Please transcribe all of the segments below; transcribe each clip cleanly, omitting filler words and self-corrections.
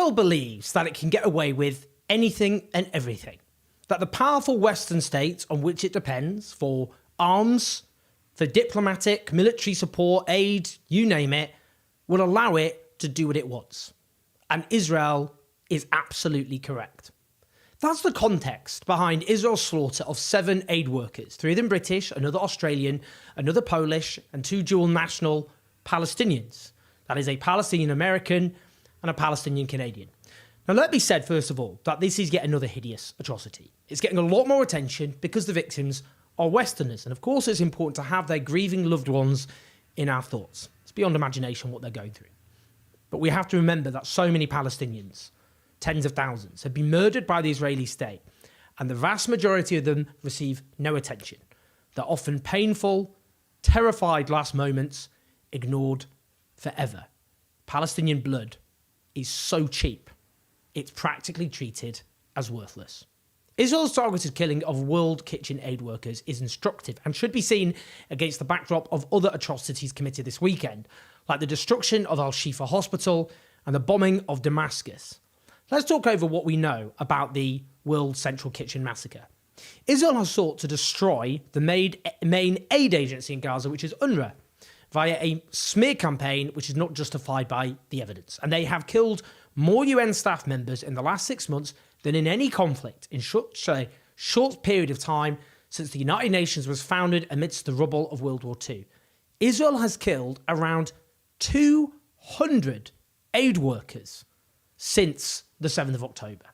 Israel believes that it can get away with anything and everything, that the powerful Western states on which it depends for arms, for diplomatic, military support, aid, you name it, will allow it to do what it wants. And Israel is absolutely correct. That's the context behind Israel's slaughter of 7 aid workers, 3 of them British, another Australian, another Polish, and 2 dual national Palestinians. That is a Palestinian American and a Palestinian Canadian. Now, let me say, first of all, that this is yet another hideous atrocity. It's getting a lot more attention because the victims are Westerners. And of course, it's important to have their grieving loved ones in our thoughts. It's beyond imagination what they're going through. But we have to remember that so many Palestinians, tens of thousands, have been murdered by the Israeli state. And the vast majority of them receive no attention. They're often painful, terrified last moments, ignored forever. Palestinian blood is so cheap, it's practically treated as worthless. Israel's targeted killing of World Kitchen aid workers is instructive and should be seen against the backdrop of other atrocities committed this weekend, like the destruction of Al-Shifa Hospital and the bombing of Damascus. Let's talk over what we know about the World Central Kitchen massacre. Israel has sought to destroy the main aid agency in Gaza, which is UNRWA, via a smear campaign which is not justified by the evidence. And they have killed more UN staff members in the last 6 months than in any conflict in such a short period of time since the United Nations was founded amidst the rubble of World War II. Israel has killed around 200 aid workers since the 7th of October.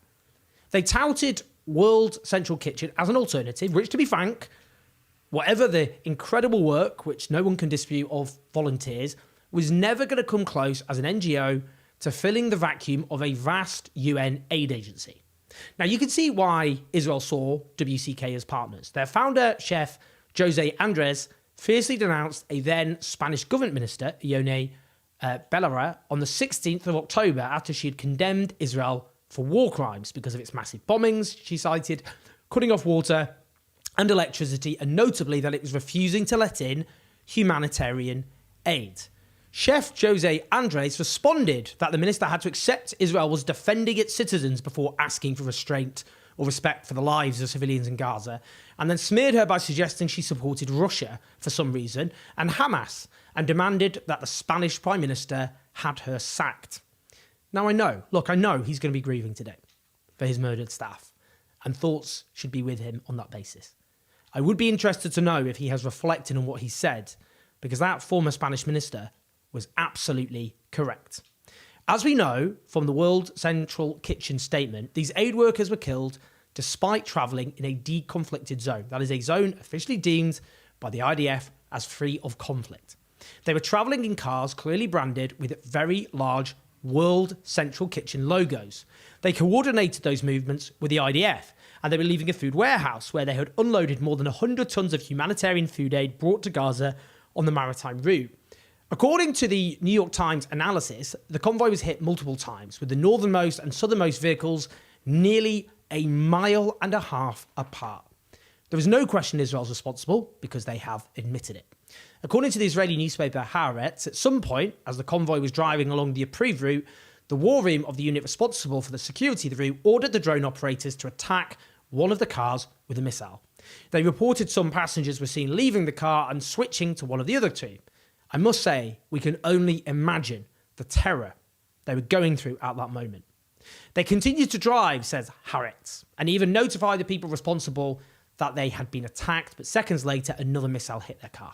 They touted World Central Kitchen as an alternative, which, to be frank, whatever the incredible work, which no one can dispute, of volunteers, was never going to come close as an NGO to filling the vacuum of a vast UN aid agency. Now, you can see why Israel saw WCK as partners. Their founder, chef Jose Andres, fiercely denounced a then Spanish government minister, Ione Belarra, on the 16th of October after she had condemned Israel for war crimes because of its massive bombings, she cited, cutting off water and electricity, and notably that it was refusing to let in humanitarian aid. Chef Jose Andres responded that the minister had to accept Israel was defending its citizens before asking for restraint or respect for the lives of civilians in Gaza, and then smeared her by suggesting she supported Russia for some reason and Hamas, and demanded that the Spanish Prime Minister had her sacked. Now I know he's going to be grieving today for his murdered staff, and thoughts should be with him on that basis. I would be interested to know if he has reflected on what he said, because that former Spanish minister was absolutely correct. As we know from the World Central Kitchen statement, these aid workers were killed despite travelling in a deconflicted zone. That is a zone officially deemed by the IDF as free of conflict. They were travelling in cars clearly branded with very large World Central Kitchen logos. They coordinated those movements with the IDF, and they were leaving a food warehouse where they had unloaded more than 100 tons of humanitarian food aid brought to Gaza on the maritime route. According to the New York Times analysis, the convoy was hit multiple times, with the northernmost and southernmost vehicles nearly 1.5 miles apart. There is no question Israel's responsible, because they have admitted it. According to the Israeli newspaper Haaretz, at some point, as the convoy was driving along the approved route, the war room of the unit responsible for the security of the route ordered the drone operators to attack one of the cars with a missile. They reported some passengers were seen leaving the car and switching to one of the other two. I must say, we can only imagine the terror they were going through at that moment. They continued to drive, says Haaretz, and even notified the people responsible that they had been attacked, but seconds later, another missile hit their car.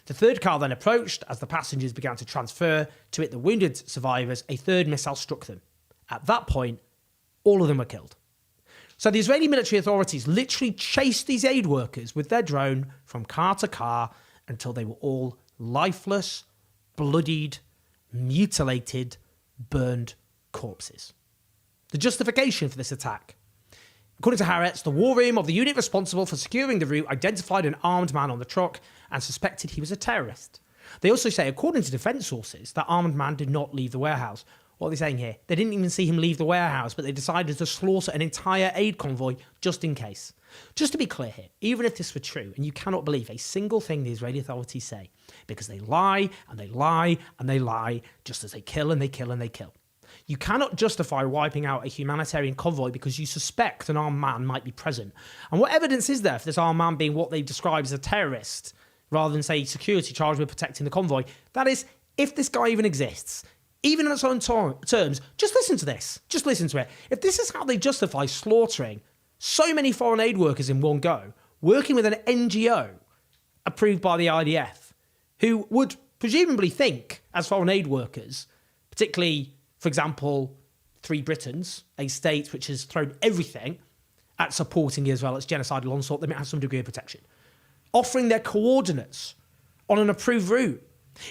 The third car then approached. As the passengers began to transfer to it the wounded survivors, a third missile struck them. At that point, all of them were killed. So the Israeli military authorities literally chased these aid workers with their drone from car to car until they were all lifeless, bloodied, mutilated, burned corpses. The justification for this attack. According to Haaretz, the war room of the unit responsible for securing the route identified an armed man on the truck and suspected he was a terrorist. They also say, according to defence sources, that armed man did not leave the warehouse. What are they saying here? They didn't even see him leave the warehouse, but they decided to slaughter an entire aid convoy just in case. Just to be clear here, even if this were true, and you cannot believe a single thing the Israeli authorities say, because they lie and they lie and they lie, just as they kill and they kill and they kill. You cannot justify wiping out a humanitarian convoy because you suspect an armed man might be present. And what evidence is there for this armed man being what they describe as a terrorist, rather than, say, security charged with protecting the convoy? That is, if this guy even exists, even in its own terms, just listen to this. Just listen to it. If this is how they justify slaughtering so many foreign aid workers in one go, working with an NGO approved by the IDF, who would presumably think, as foreign aid workers, particularly, for example, Three Britons, a state which has thrown everything at supporting Israel, its genocidal onslaught, they might have some degree of protection, offering their coordinates on an approved route,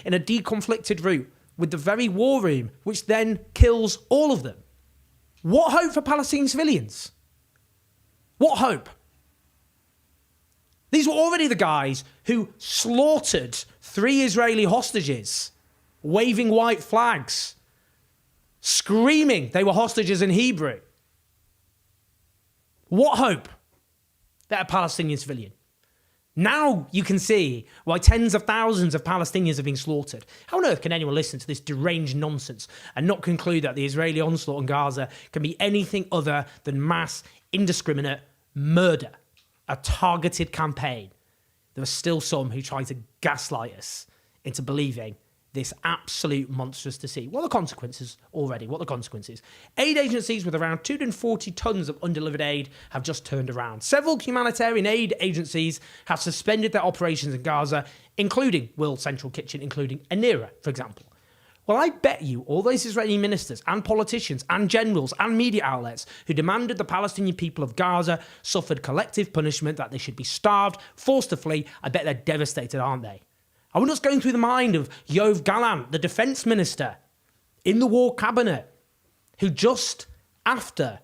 in a deconflicted route, with the very war room, which then kills all of them. What hope for Palestinian civilians? What hope? These were already the guys who slaughtered 3 Israeli hostages, waving white flags, screaming they were hostages in Hebrew. What hope that a Palestinian civilian? Now you can see why tens of thousands of Palestinians have been slaughtered. How on earth can anyone listen to this deranged nonsense and not conclude that the Israeli onslaught on Gaza can be anything other than mass, indiscriminate murder, a targeted campaign? There are still some who try to gaslight us into believing this absolute monstrous deceit. What are the consequences already? What are the consequences? Aid agencies with around 240 tons of undelivered aid have just turned around. Several humanitarian aid agencies have suspended their operations in Gaza, including World Central Kitchen, including Anira, for example. Well, I bet you all those Israeli ministers and politicians and generals and media outlets who demanded the Palestinian people of Gaza suffered collective punishment, that they should be starved, forced to flee. I bet they're devastated, aren't they? I wonder what's going through the mind of Yoav Gallant, the defence minister in the war cabinet, who just after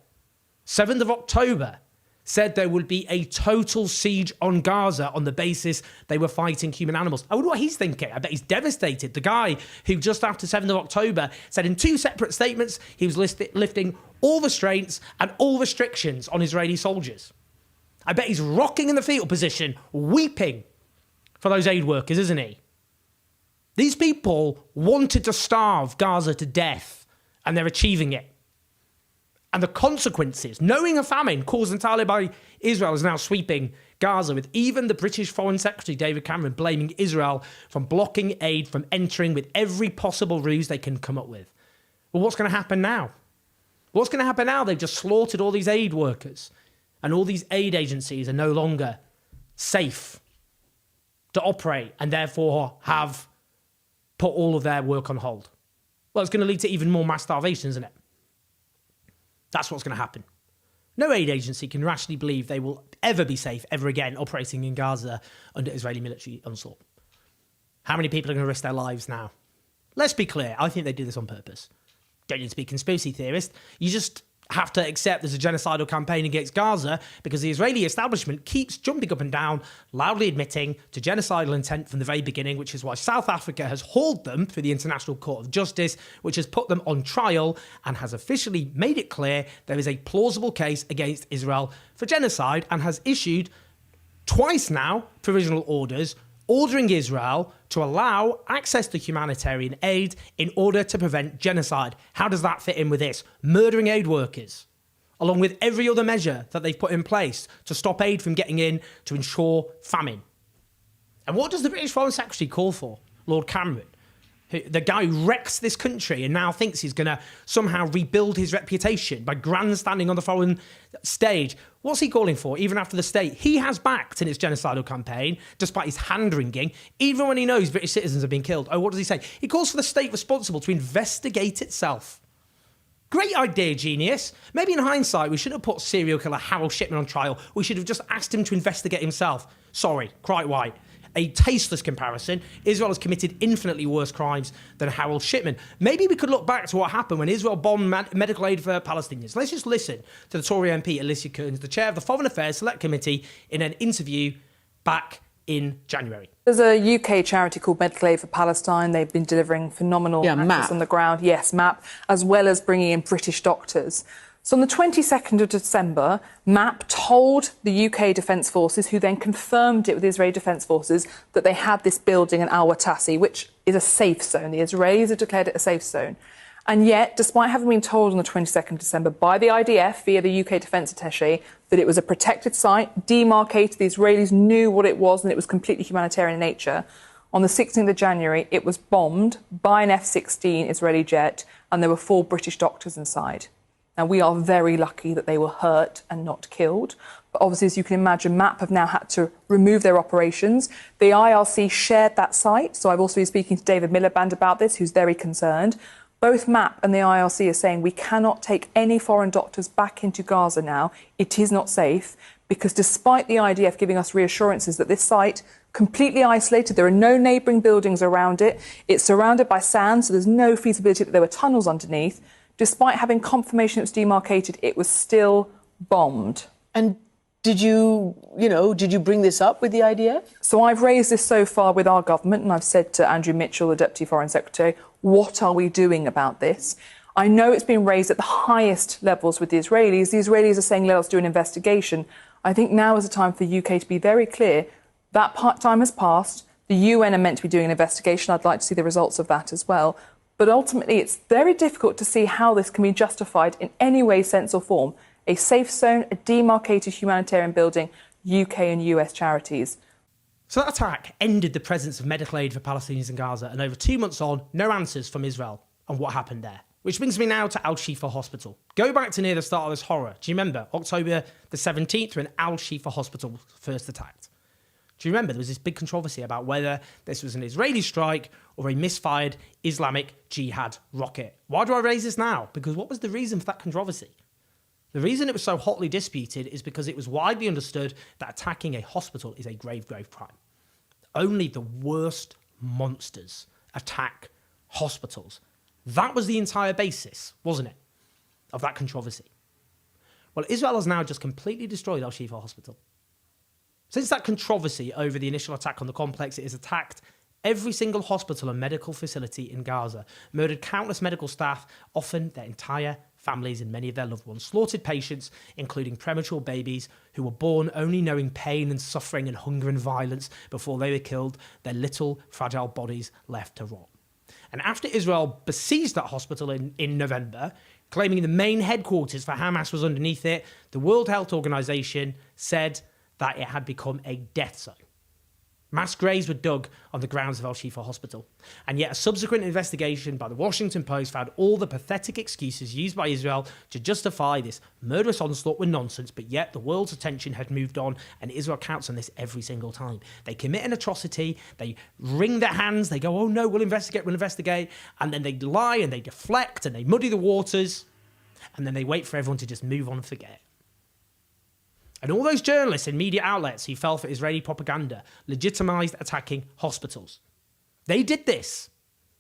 7th of October said there would be a total siege on Gaza on the basis they were fighting human animals. I wonder what he's thinking. I bet he's devastated. The guy who just after 7th of October said in 2 separate statements he was lifting all restraints and all restrictions on Israeli soldiers. I bet he's rocking in the fetal position, weeping for those aid workers, isn't he? These people wanted to starve Gaza to death, and they're achieving it. And the consequences, knowing a famine caused entirely by Israel, is now sweeping Gaza, with even the British Foreign Secretary, David Cameron, blaming Israel from blocking aid from entering with every possible ruse they can come up with. Well, what's going to happen now? What's going to happen now? They've just slaughtered all these aid workers, and all these aid agencies are no longer safe to operate, and therefore have put all of their work on hold. Well, it's going to lead to even more mass starvation, isn't it? That's what's going to happen. No aid agency can rationally believe they will ever be safe ever again operating in Gaza under Israeli military onslaught. How many people are going to risk their lives now? Let's be clear. I think they do this on purpose. Don't need to be a conspiracy theorist. You just have to accept there's a genocidal campaign against Gaza because the Israeli establishment keeps jumping up and down, loudly admitting to genocidal intent from the very beginning, which is why South Africa has hauled them through the International Court of Justice, which has put them on trial and has officially made it clear there is a plausible case against Israel for genocide, and has issued twice now provisional orders ordering Israel to allow access to humanitarian aid in order to prevent genocide. How does that fit in with this? Murdering aid workers, along with every other measure that they've put in place to stop aid from getting in to ensure famine. And what does the British Foreign Secretary call for? Lord Cameron, the guy who wrecks this country and now thinks he's going to somehow rebuild his reputation by grandstanding on the foreign stage. What's he calling for, even after the state he has backed in its genocidal campaign, despite his hand-wringing, even when he knows British citizens are being killed? Oh, what does he say? He calls for the state responsible to investigate itself. Great idea, genius. Maybe in hindsight, we shouldn't have put serial killer Harold Shipman on trial. We should have just asked him to investigate himself. Sorry, quite white. A tasteless comparison. Israel has committed infinitely worse crimes than Harold Shipman. Maybe we could look back to what happened when Israel bombed medical aid for Palestinians. Let's just listen to the Tory MP Alicia Kearns, the chair of the Foreign Affairs Select Committee, in an interview back in January. There's a UK charity called Medical Aid for Palestine. They've been delivering phenomenal access on the ground. Yes, MAP, as well as bringing in British doctors. So on the 22nd of December, MAP told the UK Defence Forces, who then confirmed it with the Israeli Defence Forces, that they had this building in Al-Watasi, which is a safe zone. The Israelis have declared it a safe zone. And yet, despite having been told on the 22nd of December by the IDF via the UK Defence Attaché that it was a protected site, demarcated, the Israelis knew what it was and it was completely humanitarian in nature, on the 16th of January, it was bombed by an F-16 Israeli jet and there were 4 British doctors inside. Now, we are very lucky that they were hurt and not killed. But obviously, as you can imagine, MAP have now had to remove their operations. The IRC shared that site. So I've also been speaking to David Miliband about this, who's very concerned. Both MAP and the IRC are saying we cannot take any foreign doctors back into Gaza now. It is not safe because despite the IDF giving us reassurances that this site, completely isolated, there are no neighbouring buildings around it, it's surrounded by sand, so there's no feasibility that there were tunnels underneath. Despite having confirmation it was demarcated, it was still bombed. And did you bring this up with the IDF? So I've raised this so far with our government, and I've said to Andrew Mitchell, the Deputy Foreign Secretary, what are we doing about this? I know it's been raised at the highest levels with the Israelis. The Israelis are saying, let us do an investigation. I think now is the time for the UK to be very clear. That time has passed. The UN are meant to be doing an investigation. I'd like to see the results of that as well. But ultimately, it's very difficult to see how this can be justified in any way, sense or form. A safe zone, a demarcated humanitarian building, UK and US charities. So that attack ended the presence of medical aid for Palestinians in Gaza, and over 2 months on, no answers from Israel on what happened there. Which brings me now to Al-Shifa Hospital. Go back to near the start of this horror. Do you remember October the 17th when Al-Shifa Hospital was first attacked? Do you remember there was this big controversy about whether this was an Israeli strike or a misfired Islamic Jihad rocket? Why do I raise this now? Because what was the reason for that controversy? The reason it was so hotly disputed is because it was widely understood that attacking a hospital is a grave, grave crime. Only the worst monsters attack hospitals. That was the entire basis, wasn't it, of that controversy? Well, Israel has now just completely destroyed Al-Shifa Hospital. Since that controversy over the initial attack on the complex, it has attacked every single hospital and medical facility in Gaza, murdered countless medical staff, often their entire families and many of their loved ones, slaughtered patients, including premature babies who were born only knowing pain and suffering and hunger and violence before they were killed, their little fragile bodies left to rot. And after Israel besieged that hospital in November, claiming the main headquarters for Hamas was underneath it, the World Health Organization said that it had become a death zone. Mass graves were dug on the grounds of Al-Shifa Hospital. And yet a subsequent investigation by the Washington Post found all the pathetic excuses used by Israel to justify this murderous onslaught were nonsense, but yet the world's attention had moved on, and Israel counts on this every single time. They commit an atrocity, they wring their hands, they go, oh no, we'll investigate, and then they lie and they deflect and they muddy the waters, and then they wait for everyone to just move on and forget. And all those journalists and media outlets who fell for Israeli propaganda legitimised attacking hospitals. They did this.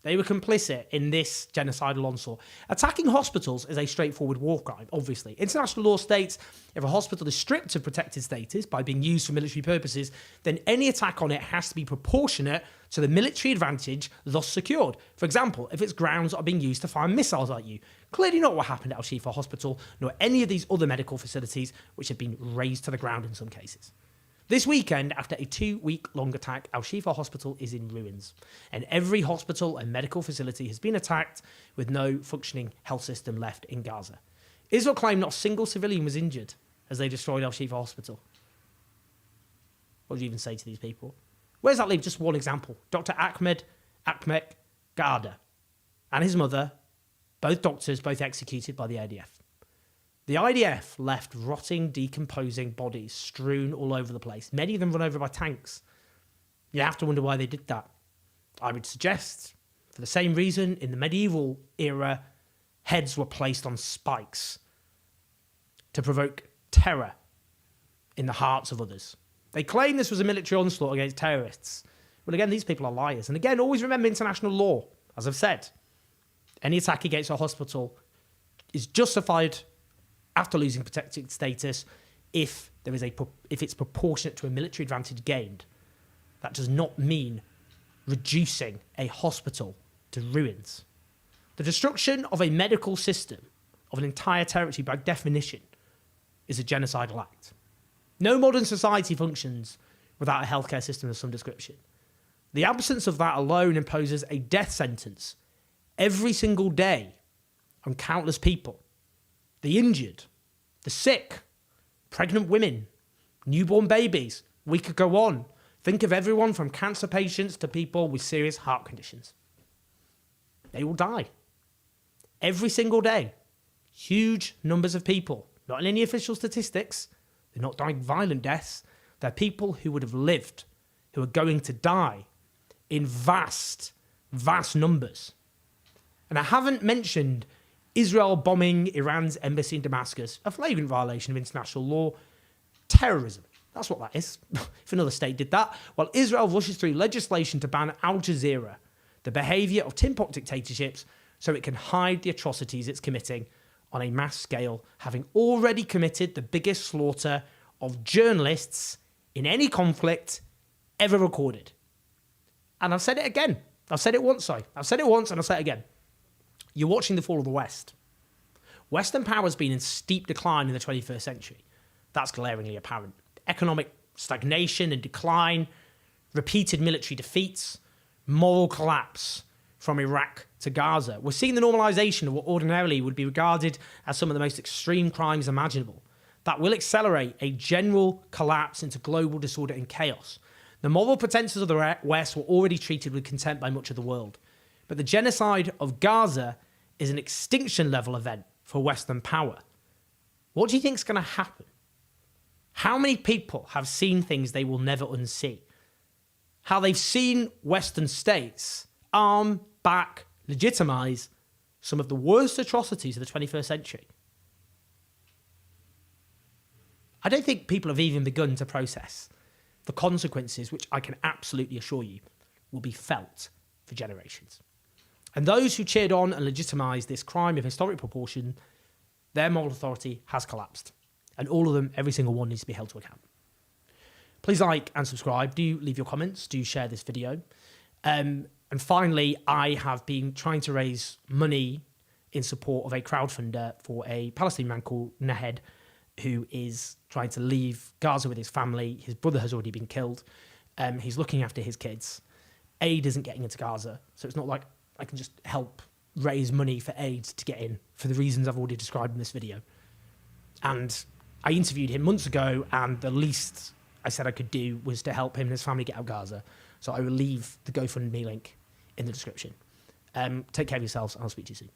They were complicit in this genocidal onslaught. Attacking hospitals is a straightforward war crime, obviously. International law states if a hospital is stripped of protected status by being used for military purposes, then any attack on it has to be proportionate to the military advantage thus secured. For example, if its grounds are being used to fire missiles at you. Clearly not what happened at Al-Shifa Hospital, nor any of these other medical facilities which have been razed to the ground in some cases. This weekend, after a 2-week-long attack, Al-Shifa Hospital is in ruins, and every hospital and medical facility has been attacked with no functioning health system left in Gaza. Israel claimed not a single civilian was injured as they destroyed Al-Shifa Hospital. What do you even say to these people? Where does that leave? Just one example. Dr. Ahmed Gada and his mother, both doctors, both executed by the IDF. The IDF left rotting, decomposing bodies strewn all over the place, many of them run over by tanks. You have to wonder why they did that. I would suggest, for the same reason, in the medieval era, heads were placed on spikes to provoke terror in the hearts of others. They claim this was a military onslaught against terrorists. Well, again, these people are liars. And again, always remember international law. As I've said, any attack against a hospital is justified after losing protected status if it's proportionate to a military advantage gained. That does not mean reducing a hospital to ruins. The destruction of a medical system of an entire territory by definition is a genocidal act. No modern society functions without a healthcare system of some description. The absence of that alone imposes a death sentence every single day on countless people. The injured, the sick, pregnant women, newborn babies. We could go on. Think of everyone from cancer patients to people with serious heart conditions. They will die. Every single day. Huge numbers of people. Not in any official statistics. They're not dying violent deaths. They're people who would have lived, who are going to die in vast, vast numbers. And I haven't mentioned Israel bombing Iran's embassy in Damascus, a flagrant violation of international law, terrorism. That's what that is. If another state did that, while Israel rushes through legislation to ban Al Jazeera, the behaviour of tin pot dictatorships, so it can hide the atrocities it's committing on a mass scale, having already committed the biggest slaughter of journalists in any conflict ever recorded. And I've said it again. I've said it once, I've said it once and I'll say it again. You're watching the fall of the West. Western power has been in steep decline in the 21st century. That's glaringly apparent. Economic stagnation and decline, repeated military defeats, moral collapse from Iraq to Gaza. We're seeing the normalisation of what ordinarily would be regarded as some of the most extreme crimes imaginable. That will accelerate a general collapse into global disorder and chaos. The moral pretenses of the West were already treated with contempt by much of the world. But the genocide of Gaza is an extinction-level event for Western power. What do you think is going to happen? How many people have seen things they will never unsee? How they've seen Western states arm, back, legitimise some of the worst atrocities of the 21st century. I don't think people have even begun to process the consequences, which I can absolutely assure you will be felt for generations. And those who cheered on and legitimised this crime of historic proportion, their moral authority has collapsed. And all of them, every single one, needs to be held to account. Please like and subscribe. Do leave your comments. Do share this video. And finally, I have been trying to raise money in support of a crowdfunder for a Palestinian man called Nahed, who is trying to leave Gaza with his family. His brother has already been killed. He's looking after his kids. Aid isn't getting into Gaza, so it's not like I can just help raise money for aid to get in for the reasons I've already described in this video. And I interviewed him months ago, and the least I said I could do was to help him and his family get out of Gaza. So I will leave the GoFundMe link in the description. Take care of yourselves, and I'll speak to you soon.